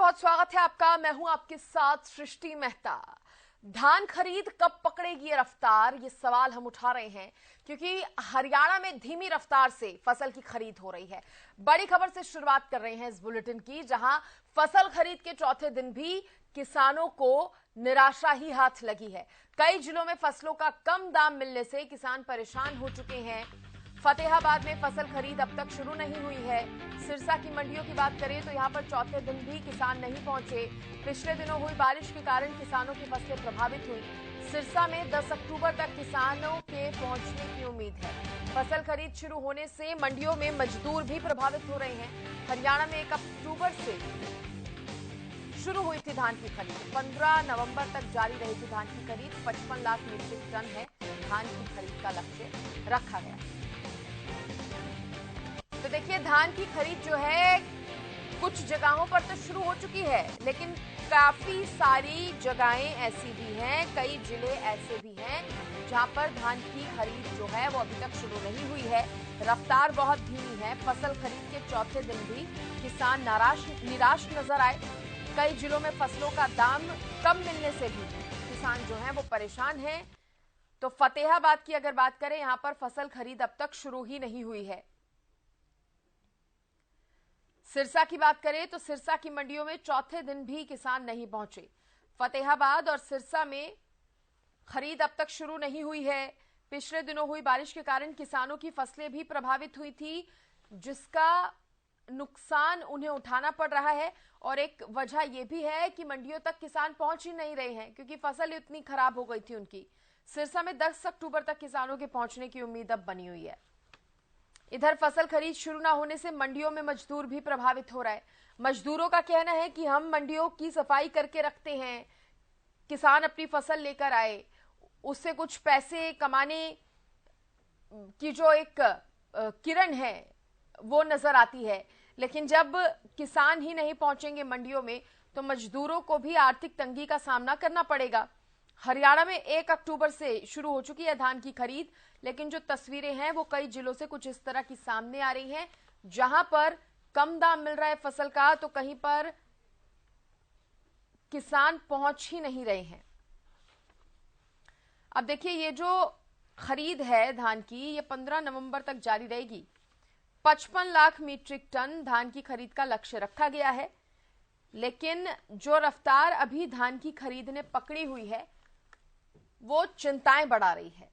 बहुत स्वागत है आपका। मैं हूं आपके साथ सृष्टि मेहता। धान खरीद कब पकड़ेगी ये रफ्तार, ये सवाल हम उठा रहे हैं क्योंकि हरियाणा में धीमी रफ्तार से फसल की खरीद हो रही है। बड़ी खबर से शुरुआत कर रहे हैं इस बुलेटिन की, जहां फसल खरीद के चौथे दिन भी किसानों को निराशा ही हाथ लगी है। कई जिलों में फसलों का कम दाम मिलने से किसान परेशान हो चुके हैं। फतेहाबाद में फसल खरीद अब तक शुरू नहीं हुई है। सिरसा की मंडियों की बात करें तो यहां पर चौथे दिन भी किसान नहीं पहुंचे। पिछले दिनों हुई बारिश के कारण किसानों की फसलें प्रभावित हुई। सिरसा में 10 अक्टूबर तक किसानों के पहुंचने की उम्मीद है। फसल खरीद शुरू होने से मंडियों में मजदूर भी प्रभावित हो रहे हैं। हरियाणा में 1 अक्टूबर से शुरू हुई थी धान की खरीद। 15 नवंबर तक जारी रही थी धान की खरीद। 55 लाख मीट्रिक टन है धान की खरीद का लक्ष्य रखा गया। तो देखिए, धान की खरीद जो है कुछ जगहों पर तो शुरू हो चुकी है, लेकिन काफी सारी जगहें ऐसी भी हैं, कई जिले ऐसे भी हैं जहां पर धान की खरीद जो है वो अभी तक शुरू नहीं हुई है। रफ्तार बहुत धीमी है। फसल खरीद के चौथे दिन भी किसान निराश नजर आए। कई जिलों में फसलों का दाम कम मिलने से भी किसान जो है वो परेशान हैं। तो फतेहाबाद की अगर बात करें, यहां पर फसल खरीद अब तक शुरू ही नहीं हुई है। सिरसा की बात करें तो सिरसा की मंडियों में चौथे दिन भी किसान नहीं पहुंचे। फतेहाबाद और सिरसा में खरीद अब तक शुरू नहीं हुई है। पिछले दिनों हुई बारिश के कारण किसानों की फसलें भी प्रभावित हुई थी, जिसका नुकसान उन्हें उठाना पड़ रहा है। और एक वजह यह भी है कि मंडियों तक किसान पहुंच ही नहीं रहे हैं क्योंकि फसल इतनी खराब हो गई थी उनकी। सिरसा में 10 अक्टूबर तक किसानों के पहुंचने की उम्मीद अब बनी हुई है। इधर फसल खरीद शुरू ना होने से मंडियों में मजदूर भी प्रभावित हो रहा है। मजदूरों का कहना है कि हम मंडियों की सफाई करके रखते हैं, किसान अपनी फसल लेकर आए, उससे कुछ पैसे कमाने की जो एक किरण है वो नजर आती है। लेकिन जब किसान ही नहीं पहुंचेंगे मंडियों में तो मजदूरों को भी आर्थिक तंगी का सामना करना पड़ेगा। हरियाणा में 1 अक्टूबर से शुरू हो चुकी है धान की खरीद, लेकिन जो तस्वीरें हैं वो कई जिलों से कुछ इस तरह की सामने आ रही हैं, जहां पर कम दाम मिल रहा है फसल का तो कहीं पर किसान पहुंच ही नहीं रहे हैं। अब देखिए, ये जो खरीद है धान की, ये 15 नवंबर तक जारी रहेगी। 55 लाख मीट्रिक टन धान की खरीद का लक्ष्य रखा गया है, लेकिन जो रफ्तार अभी धान की खरीद ने पकड़ी हुई है वो चिंताएं बढ़ा रही है।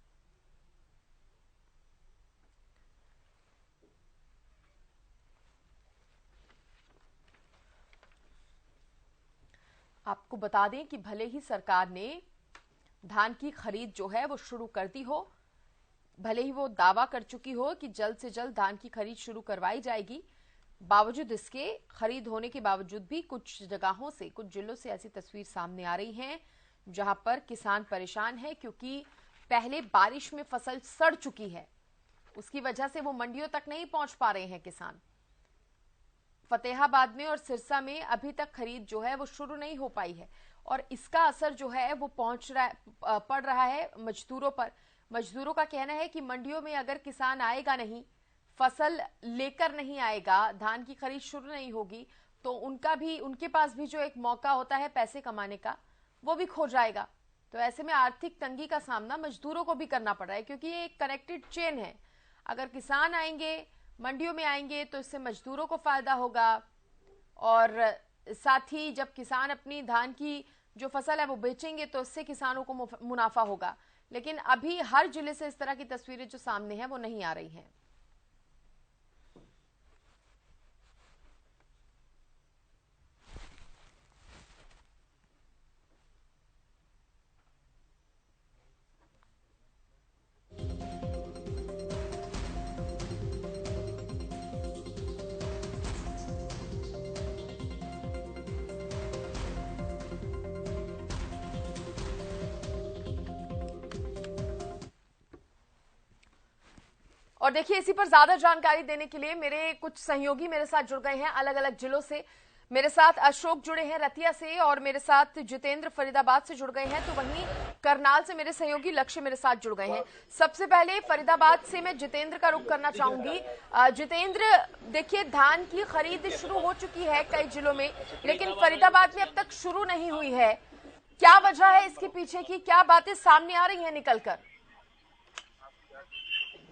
आपको बता दें कि भले ही सरकार ने धान की खरीद जो है वो शुरू कर दी हो, भले ही वो दावा कर चुकी हो कि जल्द से जल्द धान की खरीद शुरू करवाई जाएगी, बावजूद इसके खरीद होने के बावजूद भी कुछ जगहों से, कुछ जिलों से ऐसी तस्वीर सामने आ रही है जहां पर किसान परेशान है क्योंकि पहले बारिश में फसल सड़ चुकी है, उसकी वजह से वो मंडियों तक नहीं पहुंच पा रहे हैं किसान। फतेहाबाद में और सिरसा में अभी तक खरीद जो है वो शुरू नहीं हो पाई है और इसका असर जो है वो पड़ रहा है मजदूरों पर। मजदूरों का कहना है कि मंडियों में अगर किसान आएगा नहीं, फसल लेकर नहीं आएगा, धान की खरीद शुरू नहीं होगी तो उनके पास भी जो एक मौका होता है पैसे कमाने का वो भी खो जाएगा। तो ऐसे में आर्थिक तंगी का सामना मजदूरों को भी करना पड़ रहा है क्योंकि ये एक कनेक्टेड चेन है। अगर किसान आएंगे, मंडियों में आएंगे तो इससे मजदूरों को फायदा होगा और साथ ही जब किसान अपनी धान की जो फसल है वो बेचेंगे तो इससे किसानों को मुनाफा होगा। लेकिन अभी हर जिले से इस तरह की तस्वीरें जो सामने हैं वो नहीं आ रही हैं। और देखिए, इसी पर ज्यादा जानकारी देने के लिए मेरे कुछ सहयोगी मेरे साथ जुड़ गए हैं अलग अलग जिलों से। मेरे साथ अशोक जुड़े हैं रतिया से और मेरे साथ जितेंद्र फरीदाबाद से जुड़ गए हैं, तो वहीं करनाल से मेरे सहयोगी लक्ष्य मेरे साथ जुड़ गए हैं। सबसे पहले फरीदाबाद से मैं जितेंद्र का रुख करना चाहूंगी। जितेंद्र, देखिए धान की खरीद शुरू हो चुकी है कई जिलों में, लेकिन फरीदाबाद में अब तक शुरू नहीं हुई है। क्या वजह है इसके पीछे की, क्या बातें सामने आ रही हैं निकलकर?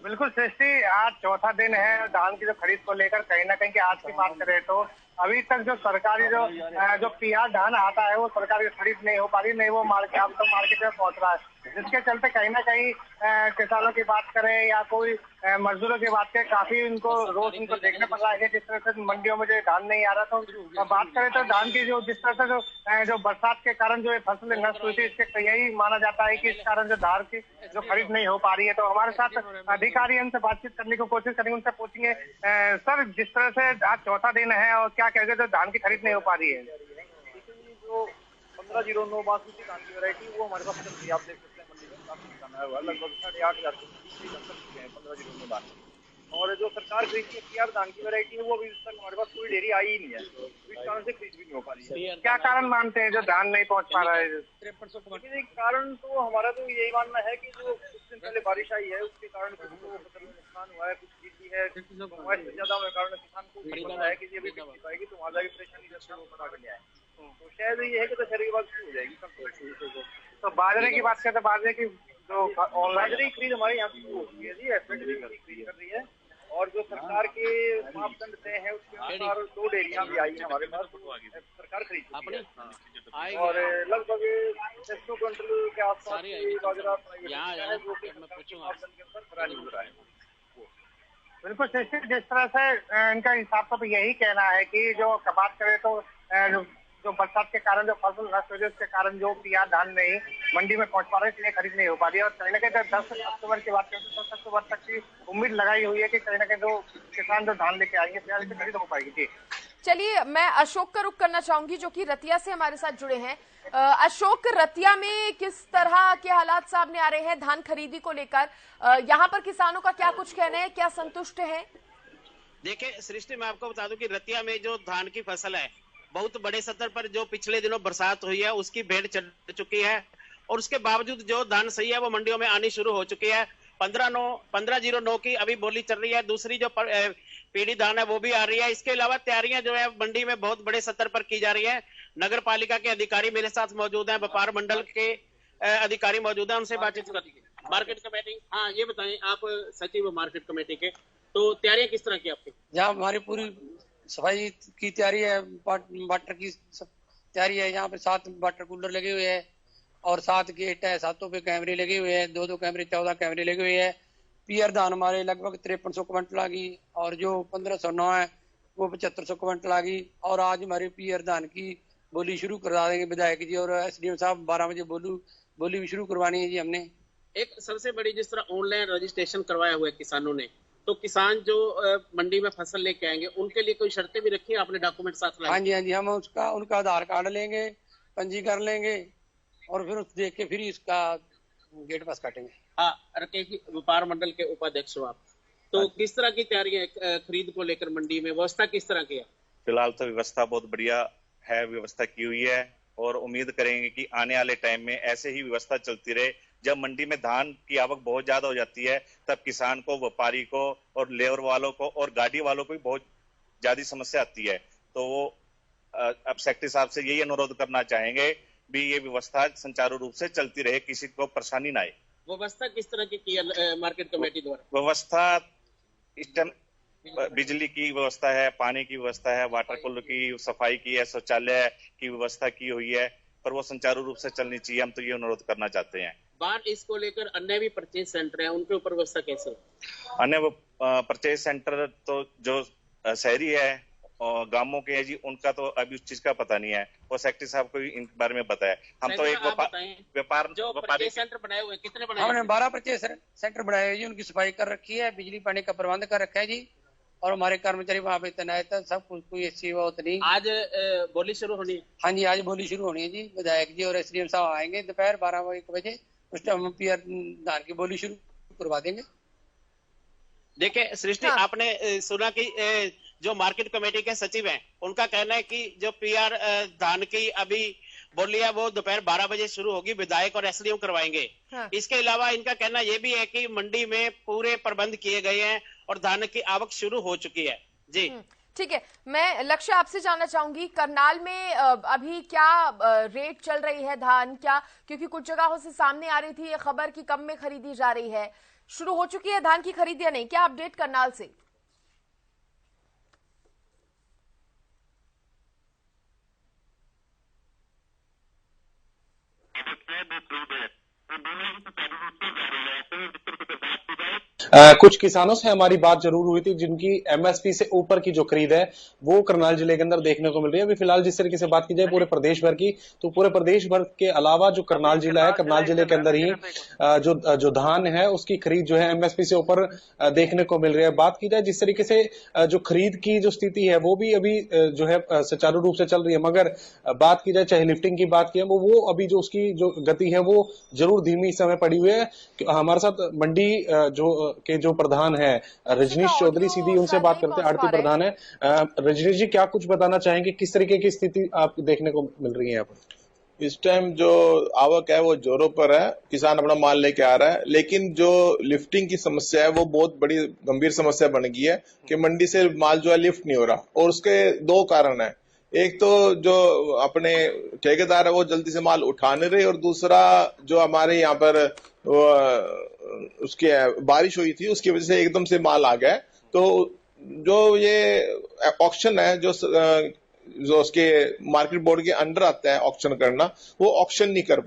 बिल्कुल सृष्टि, आज चौथा दिन है धान की जो खरीद को लेकर। कहीं ना कहीं आज की बात करें तो अभी तक जो सरकारी जो पीआर धान आता है वो सरकारी खरीद नहीं हो पा रही, नहीं वो मार्केट अब तो मार्केट में पहुंच रहा है, जिसके चलते कहीं ना कहीं किसानों की बात करें या कोई मजदूरों की बात करें, काफी उनको रोज उनको देखने पड़ रहा है जिस तरह से मंडियों में जो धान नहीं आ रहा। तो बात करें तो धान की जो जिस तरह से जो बरसात के कारण जो फसलें नष्ट हुई थी, इसके यही माना जाता है कि इस कारण जो धान की जो खरीद नहीं हो पा रही है। तो हमारे साथ अधिकारी उनसे बातचीत करने की कोशिश करेंगे, उनसे पूछेंगे सर, जिस तरह से आज चौथा दिन है और क्या कहेंगे जो धान की खरीद नहीं हो पा रही है? जो 1509 बासमती धान की वैरायटी वो हमारे पास चल रही है, आप देख सकते हैं मंडी में काफी किसान आया हुआ है, लगभग 8,500 1509 धान। और जो सरकार खरीदती है पीआर धान की वैरायटी है वो अभी तक हमारे पास कोई डेयरी आई ही नहीं है, तो इस कारण से खरीद भी नहीं हो पा रही है। क्या कारण मानते हैं जो धान नहीं पहुंच पा रहा है? 5300 कारण तो हमारा तो यही मानना है कि जो कुछ दिन पहले बारिश आई है उसके कारण कुछ फसल में नुकसान हुआ है, कुछ गिरती है, ज्यादा होने के कारण किसान को पता है कि अभी पाएगी तो वहां जाके परेशानी पटा के आए, तो शायद ये है कि दशहरे के बाद शुरू हो जाएगी। तो बाजरे की बात करें तो बाजरे की जो बाजरे की खरीद हमारे यहाँ शुरू हो चुकी है जी, एफएडी खरीद कर रही है और जो सरकार के मापदंड तय है उसके अनुसार 2 डेयरियां भी आई है हमारे पास, सरकार खरीद चुकी है और लगभग 600 क्विंटल के आसपास बाजरा बिल्कुल निश्चित। जिस तरह से इनका हिसाब तो यही कहना है कि जो बात करें तो जो बरसात के कारण जो फसल नष्ट हो जाए उसके कारण जो पीआर धान नहीं मंडी में पहुंच पा रहे, इसलिए खरीद नहीं हो पा रही है। और कहीं ना कहीं 10 अक्टूबर की बात करें तो 10 अक्टूबर तक की उम्मीद लगाई हुई है कि कहीं ना कहीं जो किसान जो धान लेके आएंगे पीआर की खरीद हो पाएगी। जी चलिए, मैं अशोक का रुख करना चाहूंगी जो कि रतिया से हमारे साथ जुड़े हैं। अशोक, रतिया में किस तरह के हालात सामने आ रहे हैं धान खरीदी को लेकर? यहाँ पर किसानों का क्या कुछ कहना है, क्या संतुष्ट है? देखिए सृष्टि, मैं आपको बता दूं कि रतिया में जो धान की फसल है बहुत बड़े स्तर पर जो पिछले दिनों बरसात हुई है उसकी भेंट चढ़ चुकी है और उसके बावजूद जो धान सही है वो मंडियों में आनी शुरू हो चुकी है। 1509 की अभी बोली चल रही है, दूसरी जो पीढ़ी धान है वो भी आ रही है। इसके अलावा तैयारियां जो है मंडी में बहुत बड़े स्तर पर की जा रही है। नगर पालिका के अधिकारी मेरे साथ मौजूद हैं, व्यापार मंडल के अधिकारी मौजूद हैं, उनसे बातचीत करेंगे। मार्केट कमेटी, हाँ ये बताएं, आप सचिव मार्केट कमेटी के, तो तैयारियां किस तरह की आपकी? यहाँ हमारी पूरी सफाई की तैयारी है, वाटर की तैयारी है। यहाँ पे 7 वाटर कूलर लगे हुए हैं और 7 गेट है, 7 पे कैमरे लगे हुए हैं, 2 कैमरे 14 कैमरे लगे हुए हैं। पीआर धान हमारे लगभग 5300 क्विंटल आ गई और जो 1509 है वो 7500 क्विंटल आ गई। और आज हमारे पीआर धान की बोली शुरू करवा देंगे विधायक जी और एसडीएम साहब, 12 बजे बोली भी शुरू करवानी है जी हमने। एक सबसे बड़ी, जिस तरह ऑनलाइन रजिस्ट्रेशन करवाया हुआ है किसानों ने, तो किसान जो मंडी में फसल लेके आएंगे उनके लिए कोई शर्तें भी रखी है आपने? डॉक्यूमेंट साथ लाए? हाँ जी, हम उनका आधार कार्ड लेंगे, पंजीकरण लेंगे और फिर उस देख के फिर इसका गेट पास काटेंगे। हाँ, रकेश जी, व्यापार मंडल के उपाध्यक्ष हो आप, तो किस तरह की तैयारी है खरीद को लेकर? मंडी में व्यवस्था किस तरह की है? फिलहाल तो व्यवस्था बहुत बढ़िया है, व्यवस्था की हुई है और उम्मीद करेंगे कि आने वाले टाइम में ऐसे ही व्यवस्था चलती रहे। जब मंडी में धान की आवक बहुत ज्यादा हो जाती है तब किसान को, व्यापारी को और लेबर वालों को और गाड़ी वालों को भी बहुत ज्यादा समस्या आती है। तो वो अब सेक्रेटरी साहब से यही अनुरोध करना चाहेंगे भी ये व्यवस्था सुचारू रूप से चलती रहे, किसी को परेशानी ना आए। व्यवस्था किस तरह की है मार्केट कमेटी द्वारा? व्यवस्था इस टाइम बिजली की व्यवस्था है, पानी की व्यवस्था है, वाटर कूलर की सफाई की है, शौचालय की व्यवस्था की हुई है, पर वो सुचारू रूप से चलनी चाहिए। हम तो ये अनुरोध करना चाहते हैं। बात इसको लेकर अन्य भी परचेज सेंटर है, उनके ऊपर व्यवस्था कैसे? अन्य परचेज सेंटर तो जो शहरी है और गांवों के है जी, उनका तो अभी उस चीज का पता नहीं है, वो सेक्रेटरी साहब को इन बारे में पता है। हम तो एक व्यापारी सेंटर बनाए हुए, कितने बनाए? हमने 12 परचेज सेंटर बनाए हुए जी, उनकी सफाई कर रखी है, बिजली पानी का प्रबंध कर रखा है जी और हमारे कर्मचारी वहाँ पे तैनात है, सब कुछ कोई ऐसी बात नहीं। आज बोली शुरू होनी है? हाँ जी, आज बोली शुरू होनी है जी। विधायक जी और एसडीएम साहब आएंगे दोपहर 12-1 बजे, उस टाइम हम पीआर धान की बोली शुरू करवा देंगे। देखिए सृष्टि, आपने सुना कि जो मार्केट कमेटी के सचिव हैं, उनका कहना है कि जो पीआर धान की अभी बोली है वो दोपहर 12 बजे शुरू होगी, विधायक और एसडीएम करवाएंगे। हाँ। इसके अलावा इनका कहना यह भी है कि मंडी में पूरे प्रबंध किए गए हैं और धान की आवक शुरू हो चुकी है। जी ठीक है, मैं लक्ष्य आपसे जानना चाहूंगी करनाल में अभी क्या रेट चल रही है धान, क्या क्योंकि कुछ जगहों से सामने आ रही थी ये खबर कि कम में खरीदी जा रही है, शुरू हो चुकी है धान की खरीद या नहीं, क्या अपडेट करनाल से? कुछ किसानों से हमारी बात जरूर हुई थी जिनकी एमएसपी से ऊपर की जो खरीद है वो करनाल जिले के अंदर देखने को मिल रही है। अभी फिलहाल जिस तरीके से बात की जाए पूरे प्रदेश भर की, तो पूरे प्रदेश भर के अलावा जो करनाल जिला है, करनाल जिले के अंदर ही जो धान है उसकी खरीद जो है एमएसपी से ऊपर देखने को मिल रही है। बात की जाए जिस तरीके से जो खरीद की जो स्थिति है वो भी अभी जो है सुचारू रूप से चल रही है, मगर बात की जाए चाहे लिफ्टिंग की बात की है वो अभी जो उसकी जो गति है वो जरूर धीमी इस समय पड़ी हुई है। हमारे साथ मंडी जो प्रधान है रजनीश चौधरी, सीधी उनसे बात करते हैं, आड़ती प्रधान है। रजनीश जी, क्या कुछ बताना चाहेंगे, किस तरीके की स्थिति आप देखने को मिल रही है यहाँ पर? इस टाइम जो आवक है वो जोरों पर है, किसान अपना माल लेके आ रहा है, लेकिन जो लिफ्टिंग की समस्या है वो बहुत बड़ी गंभीर समस्या बन गई है कि मंडी से माल जो है लिफ्ट नहीं हो रहा, और उसके दो कारण है। एक तो जो अपने ठेकेदार है वो जल्दी से माल उठा नहीं रहे, और दूसरा जो हमारे यहाँ पर उसकी बारिश हुई थी उसकी वजह से एकदम से माल आ गया। तो जो ये ऑक्शन है जो उसके मार्केट बोर्ड के अंडर आता है ऑक्शन करना, वो ऑक्शन नहीं कर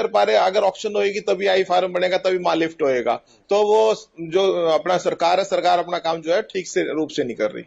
पा रहे। अगर ऑक्शन होएगी तभी आई फार्म बनेगा, तभी माल लिफ्ट होएगा। तो वो जो अपना सरकार अपना काम जो है ठीक से रूप से नहीं कर रही।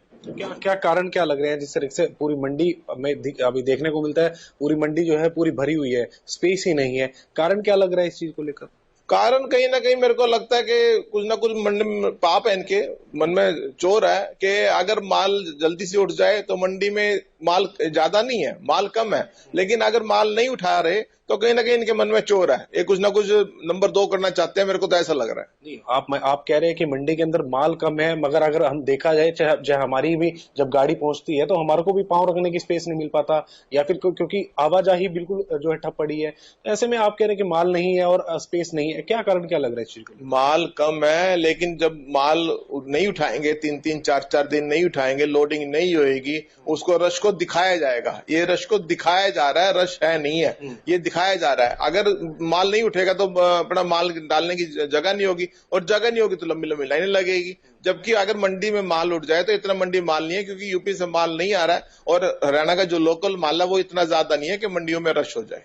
क्या कारण क्या लग रहे हैं जिस तरीके से पूरी मंडी में अभी देखने को मिलता है, पूरी मंडी जो है पूरी भरी हुई है, स्पेस ही नहीं है, कारण क्या लग रहा है इस चीज को लेकर? कारण कहीं ना कहीं मेरे को लगता है कि कुछ ना कुछ मंडी में पाप है, इनके मन में चोर है कि अगर माल जल्दी से उठ जाए तो मंडी में माल ज्यादा नहीं है, माल कम है, लेकिन अगर माल नहीं उठा रहे तो कहीं ना कहीं इनके मन में चोर है, ये कुछ ना कुछ नंबर 2 करना चाहते हैं, मेरे को तो ऐसा लग रहा है। नहीं, आप कह रहे हैं कि मंडी के अंदर माल कम है, मगर अगर हम देखा जाए चाहे हमारी भी जब गाड़ी पहुंचती है तो हमारे को भी पांव रखने की स्पेस नहीं मिल पाता, या फिर क्योंकि आवाजाही बिल्कुल जो है ठप पड़ी है। ऐसे में आप कह रहे हैं कि माल नहीं है और स्पेस नहीं है, क्या कारण क्या लग रहा है इस चीज को? माल कम है, लेकिन जब माल नहीं उठाएंगे, 3-3 4-4 दिन नहीं उठाएंगे, लोडिंग नहीं होएगी, उसको रश को दिखाया जाएगा। ये रश को दिखाया जा रहा है, रश है नहीं है, ये दिखाया जा रहा है। अगर माल नहीं उठेगा तो अपना माल डालने की जगह नहीं होगी, और जगह नहीं होगी तो लंबी लंबी लाइनें लगेगी। जबकि अगर मंडी में माल उठ जाए तो इतना मंडी माल नहीं है, क्योंकि यूपी से माल नहीं आ रहा है, और हरियाणा का जो लोकल माल है वो इतना ज्यादा नहीं है कि मंडियों में रश हो जाए।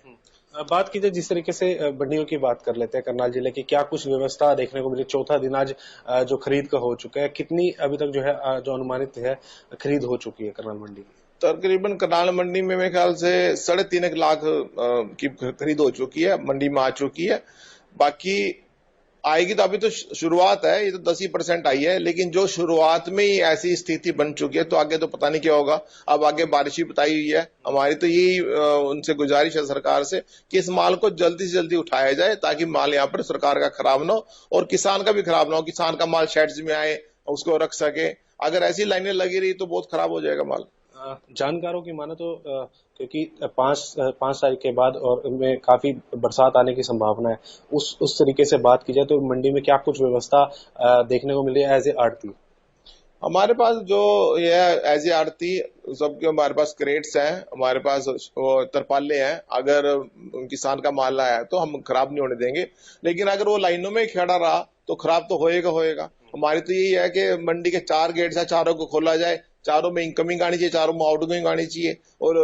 बात कीजिए जिस तरीके से मंडियों की बात कर लेते हैं करनाल जिले की, क्या कुछ व्यवस्था देखने को मिली? चौथा दिन आज जो खरीद का हो चुका है, कितनी अभी तक जो है जो अनुमानित है खरीद हो चुकी है करनाल मंडी में? तकरीबन करनाल मंडी में मेरे ख्याल से 3.5 लाख की खरीद हो चुकी है, मंडी में आ चुकी है। बाकी आएगी तो अभी तो शुरुआत है, ये तो 10% आई है, लेकिन जो शुरुआत में ही ऐसी स्थिति बन चुकी है तो आगे तो पता नहीं क्या होगा। अब आगे बारिश ही बताई हुई है, हमारी तो यही उनसे गुजारिश है सरकार से कि इस माल को जल्दी से जल्दी उठाया जाए, ताकि माल यहाँ पर सरकार का खराब ना हो और किसान का भी खराब ना हो, किसान का माल शेड्स में आए, उसको रख सके। अगर ऐसी लाइनें लगी रही तो बहुत खराब हो जाएगा माल। जानकारों की माने तो क्योंकि 5 तारीख के बाद और इनमें काफी बरसात आने की संभावना है, उस तरीके से बात की जाए तो मंडी में क्या कुछ व्यवस्था देखने को मिली है एज ए आड़ती? हमारे पास जो ये एज ए आड़ती सबके हमारे पास क्रेट्स हैं, हमारे पास तरपाले हैं। अगर किसान का माल आया है तो हम खराब नहीं होने देंगे, लेकिन अगर वो लाइनों में खड़ा रहा तो खराब तो होएगा। हमारी तो यही है कि मंडी के 4 गेट्स है, चारों को खोला जाए, चारों में इनकमिंग आनी चाहिए, चारों में आउटगोइंग आनी चाहिए, और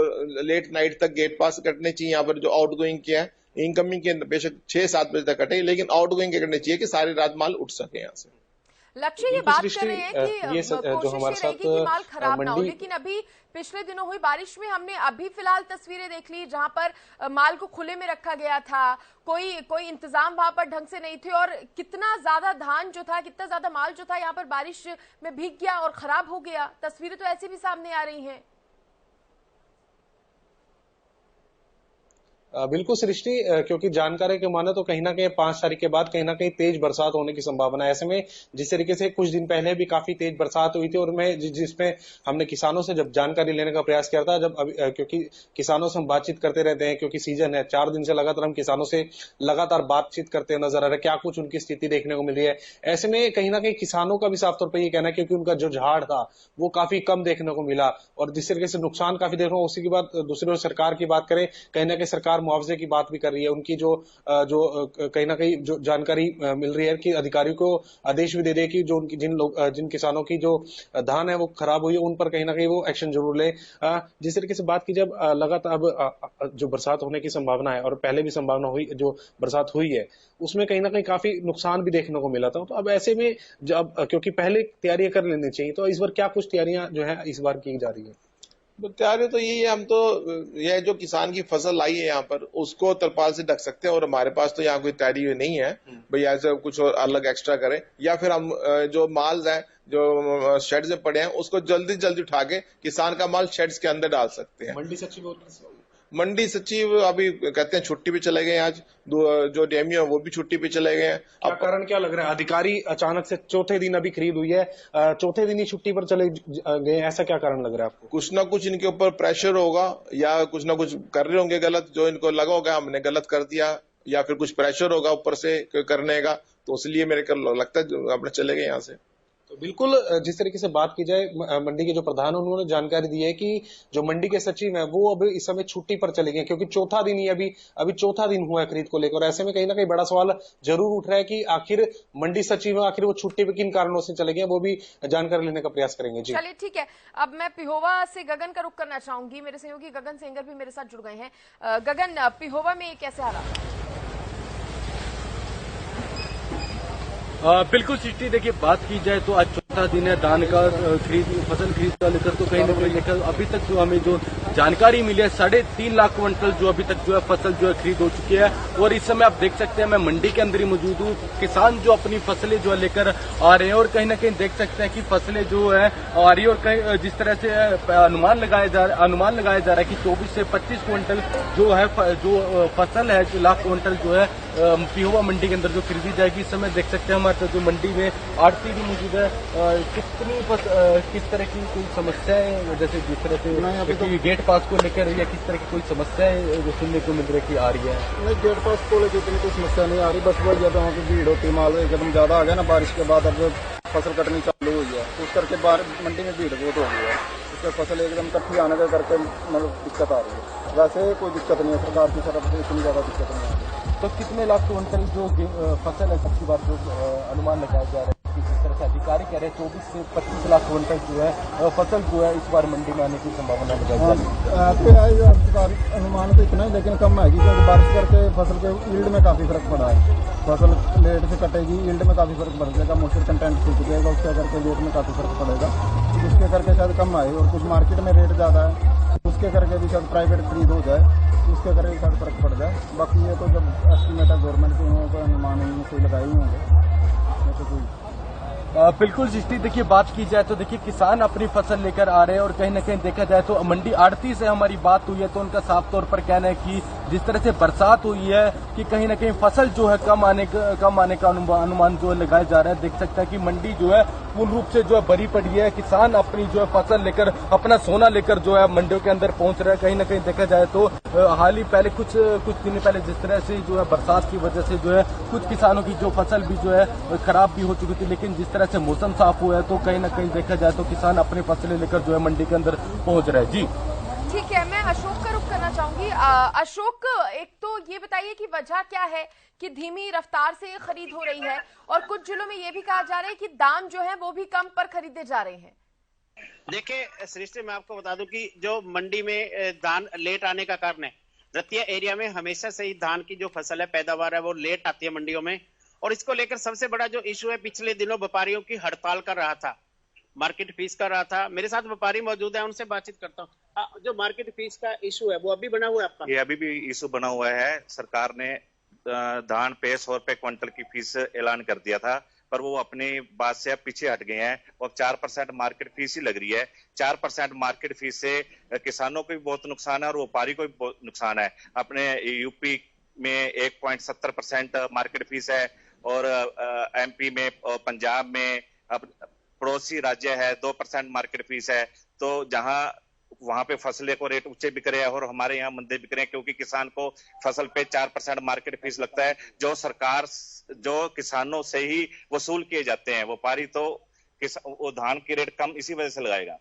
लेट नाइट तक गेट पास कटने चाहिए। यहाँ पर जो आउटगोइंग के हैं, इनकमिंग के बेशक 6-7 बजे तक कटे, लेकिन आउटगोइंग के कटने चाहिए कि सारी रात माल उठ सके यहाँ से। लक्ष्य ये बात कर रहे हैं कि ये जो हमारे साथ कि माल खराब ना हो, लेकिन अभी पिछले दिनों हुई बारिश में हमने अभी फिलहाल तस्वीरें देख ली जहां पर माल को खुले में रखा गया था, कोई इंतजाम वहां पर ढंग से नहीं थे, और कितना ज्यादा धान जो था, कितना ज्यादा माल जो था यहाँ पर बारिश में भीग गया और खराब हो गया। तस्वीरें तो ऐसी भी सामने आ रही हैं। बिल्कुल सृष्टि, क्योंकि जानकारी के माने तो कहीं ना कहीं 5 तारीख के बाद कहीं ना कहीं तेज बरसात होने की संभावना है। ऐसे में जिस तरीके से कुछ दिन पहले भी काफी तेज बरसात हुई थी और मैं जिसमें हमने किसानों से जब जानकारी लेने का प्रयास किया था, क्योंकि किसानों से हम बातचीत करते रहते हैं, क्योंकि सीजन है, 4 दिन से लगातार हम किसानों से लगातार बातचीत करते नजर आ रहे हैं, क्या कुछ उनकी स्थिति देखने को मिल रही है। ऐसे में कहीं ना कहीं किसानों का भी साफ तौर पर ये कहना है, क्योंकि उनका जो झाड़ था वो काफी कम देखने को मिला और जिस तरीके से नुकसान काफी देखने को, उसी की बात दूसरी ओर सरकार की बात करें, कहीं ना कहीं सरकार मुआवजे की बात भी कर रही है। उनकी जो कहीं ना कहीं जो जानकारी मिल रही है कि अधिकारियों को आदेश भी दे दे कि जो उनकी जिन किसानों की जो धान है वो खराब हुई है, उन पर कहीं ना कहीं वो एक्शन जरूर ले। जिस तरीके से बात की, जब लगातार अब जो बरसात होने की संभावना है और पहले भी संभावना हुई, जो बरसात हुई है उसमें कहीं ना कहीं काफी नुकसान भी देखने को मिला था। तो अब ऐसे में जब, क्योंकि पहले तैयारियां कर लेनी चाहिए, तो इस बार क्या कुछ तैयारियां जो है इस बार की जा रही है? तैयारी तो यही है, हम तो यह जो किसान की फसल आई है यहाँ पर उसको तरपाल से ढक सकते हैं और हमारे पास तो यहाँ कोई तैयारी नहीं है भाई ऐसे कुछ और अलग एक्स्ट्रा करें, या फिर हम जो माल है जो शेड्स में पड़े हैं उसको जल्दी जल्दी उठा के किसान का माल शेड्स के अंदर डाल सकते हैं। मंडी सचिव अभी कहते हैं छुट्टी पे चले गए, आज जो डेमियो वो भी छुट्टी पे चले गए हैं। अब कारण क्या लग रहा है? अधिकारी अचानक से चौथे दिन अभी खरीद हुई है, चौथे दिन ही छुट्टी पर चले गए, ऐसा क्या कारण लग रहा है आपको? कुछ ना कुछ इनके ऊपर प्रेशर होगा या कुछ ना कुछ कर रहे होंगे गलत, जो इनको लगा होगा हमने गलत कर दिया, या फिर कुछ प्रेशर होगा ऊपर से करने का, तो इसलिए मेरे को लगता है अपने चले गए यहाँ से। तो बिल्कुल, जिस तरीके से बात की जाए, मंडी के जो प्रधान उन्होंने जानकारी दी है कि जो मंडी के सचिव हैं वो अब इस समय छुट्टी पर चले गए, क्योंकि चौथा दिन ही अभी चौथा दिन हुआ है खरीद को लेकर। ऐसे में कहीं ना कहीं बड़ा सवाल जरूर उठ रहा है कि आखिर मंडी सचिव आखिर वो छुट्टी पे किन कारणों से चले गए, वो भी जानकारी लेने का प्रयास करेंगे। जी चलिए ठीक है, अब मैं पिहोवा से गगन का रुख करना चाहूंगी। मेरे सहयोगी गगन सेंगर भी मेरे साथ जुड़ गए हैं। गगन, पिहोवा में कैसे हालात? बिल्कुल सृष्टि, देखिए बात की जाए तो आज चौथा दिन है धान का फसल खरीद का लेकर, तो कहीं ना कहीं लेकर अभी तक जो हमें जो जानकारी मिली है 3.5 लाख क्विंटल जो अभी तक जो है फसल जो है खरीद हो चुकी है। और इस समय आप देख सकते हैं मैं मंडी के अंदर ही मौजूद हूँ, किसान जो अपनी फसलें जो है लेकर आ रहे हैं और कहीं ना कहीं देख सकते हैं कि फसलें जो है आ रही है। और कहीं जिस तरह से अनुमान लगाया जा रहा है कि 24 से 25 क्विंटल जो है जो फसल है, 1 लाख क्विंटल जो है पिहोवा मंडी के अंदर जो खरीदी जाएगी। इस समय देख सकते हैं हमारे जो मंडी में आड़ती भी मौजूद है। किस तरह की कोई समस्याएं, जैसे जिस तरह से गेट पास को लेकर या किस तरह की कोई समस्याएं जो सुनने को मिल रही की आ रही है? नहीं, गेट पास को लेकर इतनी कोई समस्या नहीं आ रही, बस वही जब वहाँ की भीड़ होती है, माल एकदम ज्यादा आ गया ना बारिश के बाद, अब फसल कटनी चालू हुई है तो उस करके मंडी में भीड़ बहुत हो गई है, उससे फसल एकदम इकट्ठी आने के करके मतलब दिक्कत आ रही है। वैसे कोई दिक्कत नहीं है, सरकार की तरफ से इतनी ज्यादा दिक्कत नहीं आ रही। तो कितने लाख क्विंटल जो फसल है सबकी बार जो अनुमान लगाया जा रहा है कि जिस तरह से अधिकारी कह रहे हैं 24 से 25 लाख क्विंटल जो है फसल जो है इस बार मंडी में आने की संभावना लगाई जा रही है? अधिकारी अनुमान तो इतना ही, लेकिन कम आएगी क्योंकि बारिश करके फसल के यील्ड में काफी फर्क पड़ा है। फसल लेट से कटेगी, यील्ड में काफी फर्क पड़ जाएगा, मॉइस्चर कंटेंट सूख जाएगा, उसके करके रेट में काफी फर्क पड़ेगा, जिसके करके शायद कम आए। और कुछ मार्केट में रेट ज्यादा है, उसके करके भी शायद प्राइवेट खरीद हो जाए, उसके करके शायद फर्क पड़ जाए। बाकी ये तो जब एस्टिमेट है गवर्नमेंट के, उन्होंने अनुमान कोई लगाए ही होंगे, तो कोई बिल्कुल जिसकी देखिए बात की जाए तो देखिए किसान अपनी फसल लेकर आ रहे हैं और कहीं ना कहीं देखा जाए तो मंडी आड़ती से हमारी बात हुई है तो उनका साफ तौर पर कहना है कि जिस तरह से बरसात हुई है कि कहीं ना कहीं फसल जो है कम आने का अनुमान जो लगाया जा रहा है। देख सकता है कि मंडी जो है पूर्ण रूप से जो है भरी पड़ी है, किसान अपनी जो है फसल लेकर अपना सोना लेकर जो है मंडियों के अंदर पहुंच रहा है। कहीं ना कहीं देखा जाए तो हाल ही पहले कुछ दिन पहले जिस तरह से जो है बरसात की वजह से जो है कुछ किसानों की जो फसल भी जो है खराब भी हो चुकी थी, लेकिन जिस तरह से मौसम साफ हुआ है तो कहीं ना कहीं देखा जाए तो किसान अपनी फसलें लेकर जो है मंडी के अंदर पहुंच रहे हैं। जी ठीक है, मैं अशोक का रुख करना चाहूंगी। अशोक, एक तो ये बताइए कि वजह क्या है कि धीमी रफ्तार से खरीद हो रही है और कुछ जिलों में ये भी कहा जा रहा है कि दाम जो है वो भी कम पर खरीदे जा रहे हैं। देखिए सृष्टि, मैं आपको बता दूं कि जो मंडी में धान लेट आने का कारण है, रतिया एरिया में हमेशा से ही धान की जो फसल है, पैदावार है, वो लेट आती है मंडियों में। और इसको लेकर सबसे बड़ा जो इशू है, पिछले दिनों व्यापारियों की हड़ताल कर रहा था, मार्केट फीस कर रहा था। मेरे साथ व्यापारी मौजूद है, उनसे बातचीत करता हूँ। जो मार्केट फीस का इशू है वो अभी बना हुआ है आपका? ये अभी भी इशू बना हुआ है। सरकार ने धान पे 100 रुपए क्विंटल की फीस ऐलान कर दिया था, पर वो अपनी बात से अब पीछे हट गए हैं और 4% मार्केट फीस ही लग रही है। 4% मार्केट फीस से किसानों को भी बहुत नुकसान है और व्यापारी को भी बहुत नुकसान है। अपने यूपी में 1.70% मार्केट फीस है और एमपी में और पंजाब में, अब पड़ोसी राज्य है 2% मार्केट फीस है। तो जहां वहां पे फसलें को रेट ऊंचे बिक रहे हैं और हमारे यहाँ मंदे बिक रहे हैं, क्योंकि किसान को फसल पे 4% मार्केट फीस लगता है, जो सरकार जो किसानों से ही वसूल किए जाते हैं। व्यापारी तो वो धान की रेट कम इसी वजह से लगाएगा।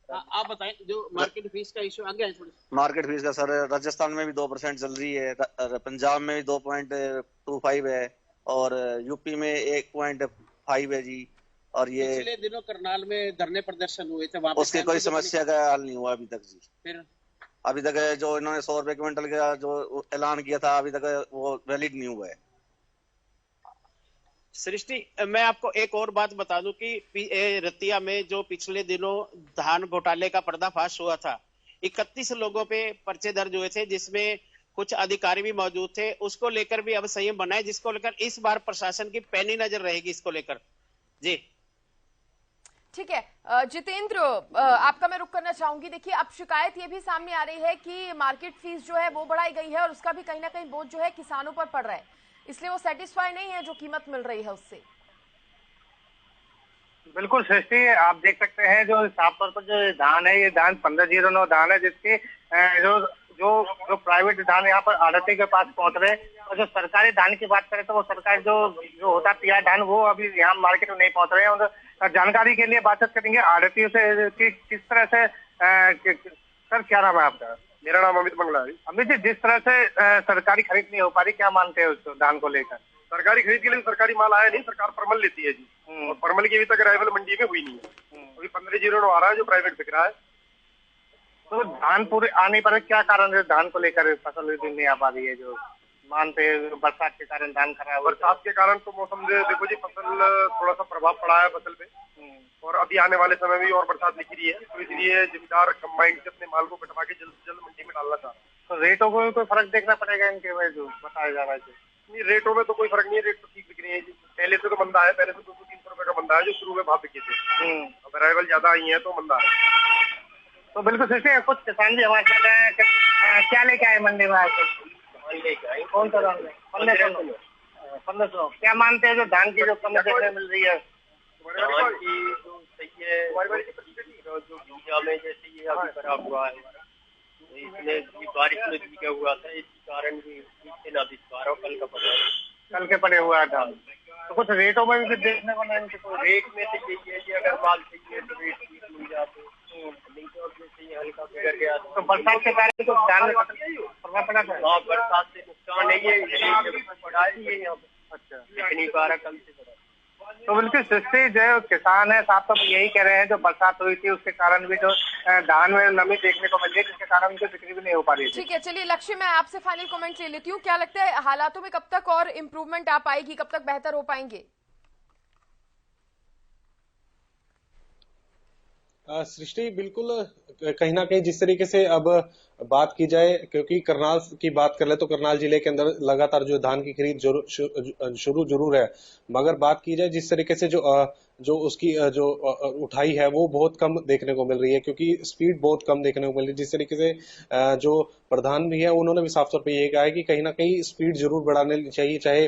आप बताएं, जो मार्केट फीस का इश्यू आगे है थोड़ी। मार्केट फीस का सर, राजस्थान में भी 2% चल रही है, पंजाब में भी 2.25 है और यूपी में 1.5 है जी। और ये पिछले दिनों करनाल में धरने प्रदर्शन हुए थे, वहां उसकी कोई समस्या का हल नहीं हुआ अभी तक जी। फिर अभी तक जो इन्होंने 100 रुपए क्विंटल का जो ऐलान किया था अभी तक वो वैलिड नहीं हुआ है। सृष्टि, मैं आपको एक और बात बता दूं कि रतिया में जो पिछले दिनों धान घोटाले का पर्दाफाश हुआ था, 31 लोगों पे पर्चे दर्ज हुए थे, जिसमें कुछ अधिकारी भी मौजूद थे। उसको लेकर भी अब संयम बना है, जिसको लेकर इस बार प्रशासन की पैनी नजर रहेगी इसको लेकर जी। ठीक है जितेंद्र, आपका मैं रुख करना चाहूंगी। देखिए, अब शिकायत ये भी सामने आ रही है कि मार्केट फीस जो है वो बढ़ाई गई है और उसका भी कहीं ना कहीं बोझ जो है किसानों पर पड़ रहा है, इसलिए वो सेटिस्फाई नहीं है जो कीमत मिल रही है उससे। बिल्कुल सृष्टि, आप देख सकते हैं जो साफ तौर पर जो धान है, ये धान 1509 धान है, जिसके जो प्राइवेट धान यहाँ पर आड़ती के पास पहुंच रहे। और जो सरकारी धान की बात करें तो वो सरकारी जो होता है पीआर धान, वो अभी यहाँ मार्केट में नहीं पहुंच रहे हैं। और जानकारी के लिए बातचीत करेंगे आड़तियों से किस तरह से। सर, क्या नाम है आपका? मेरा नाम अमित मंगलारी। अमित जी, जिस तरह से सरकारी खरीद नहीं हो पा रही, क्या मानते हैं उस धान को लेकर? सरकारी खरीद के लिए सरकारी माल आया नहीं, सरकार परमल लेती है जी, और परमल की अभी तक अराइवल मंडी में हुई नहीं है। अभी 1509 आ रहा है जो प्राइवेट बिक रहा है। तो धान पूरे आने पर क्या कारण है धान को लेकर फसल नहीं आ पा रही है? जो मानते हैं बरसात के कारण धान खराब, बरसात के कारण तो मौसम देखो जी, फसल थोड़ा सा प्रभाव पड़ा है फसल पे, और अभी आने वाले समय में और बरसात दिख रही है, तो इसलिए जिम्मेदार कंबाइन से अपने माल को कटवा के जल्द से जल्द मंडी में डालना चाह रहा है। तो रेटों को भी कोई फर्क देखना पड़ेगा इनके में जो बताया जा रहा है? नहीं, रेटों में तो कोई फर्क नहीं है, रेट तो ठीक बिक रही है जी। पहले से तो मंदा है, पहले से 200-300 रुपए का मंदा है जो शुरू में भाव बिके थे। अब अराइवल ज्यादा आई है तो मंदा है। तो बिल्कुल सही, कुछ किसान भी हमारे साथ हैं। क्या लेके आए मंडी में आके? लेके आए। कौन सा धान? 1500। क्या मानते हैं जो धान की जो कमी देखने मिल रही है? धान की जो सही है, जो बीजा में जैसे ये अभी खराब हुआ है, तो इसमें बारिश में भीगा हुआ था, इस कारण भी ना बिक पा रहा, कल के पड़े हुआ था। तो कुछ रेटों में भी देखने को नहीं? रेट में तो यही है कि अगर माल चाहिए तो रेट ठीक मिल जाते, नहीं तो जैसे हल्का बिगड़ गया तो बरसात के कारण तो धान में प्रभाव पड़ा था। हाँ, बरसात से नुकसान नहीं है, पड़ा ही है यहाँ पे। अच्छा, इतनी बार कल से पड़ा। तो बिल्कुल सृष्टि, जो किसान है साहब तो यही कह रहे हैं, जो बरसात हुई थी उसके कारण भी जो धान में नमी देखने को मिली है, जिसके कारण उनकी बिक्री भी नहीं हो पा रही थी। ठीक है, चलिए लक्ष्य, मैं आपसे फाइनल कमेंट ले लेती हूँ। क्या लगता है हालातों में कब तक और इम्प्रूवमेंट आ पाएगी, कब तक बेहतर हो पाएंगे? सृष्टि, बिल्कुल कहीं ना कहीं जिस तरीके से अब बात की जाए, क्योंकि करनाल की बात कर ले तो करनाल जिले के अंदर लगातार जो धान की खरीद शुरू जरूर है, मगर बात की जाए जिस तरीके से जो उसकी जो उठाई है वो बहुत कम देखने को मिल रही है, क्योंकि स्पीड बहुत कम देखने को मिल रही है। जिस तरीके से जो प्रधान भी है उन्होंने भी साफ तौर पे ये कहा है कि कहीं ना कहीं स्पीड जरूर बढ़ानी चाहिए, चाहे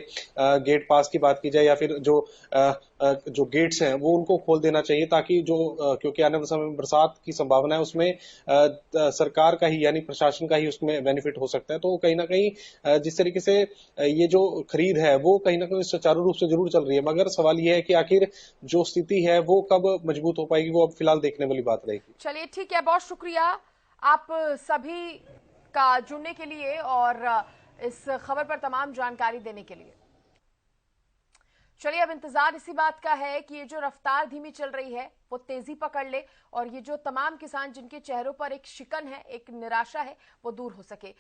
गेट पास की बात की जाए या फिर जो गेट्स हैं वो उनको खोल देना चाहिए, ताकि जो क्योंकि आने वाले समय में बरसात की संभावना है, उसमें सरकार का ही यानी प्रशासन का ही उसमें बेनिफिट हो सकता है। तो कहीं ना कहीं जिस तरीके से ये जो खरीद है वो कहीं ना कहीं सुचारू रूप से जरूर चल रही है, मगर सवाल ये है कि आखिर जो स्थिति है वो कब मजबूत हो पाएगी, वो अब फिलहाल देखने वाली बात रहेगी। चलिए ठीक है, बहुत शुक्रिया आप सभी का जुड़ने के लिए और इस खबर पर तमाम जानकारी देने के लिए। चलिए, अब इंतजार इसी बात का है कि ये जो रफ्तार धीमी चल रही है वो तेजी पकड़ ले और ये जो तमाम किसान जिनके चेहरों पर एक शिकन है, एक निराशा है, वो दूर हो सके।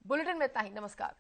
बुलेटिन में इतना ही, नमस्कार।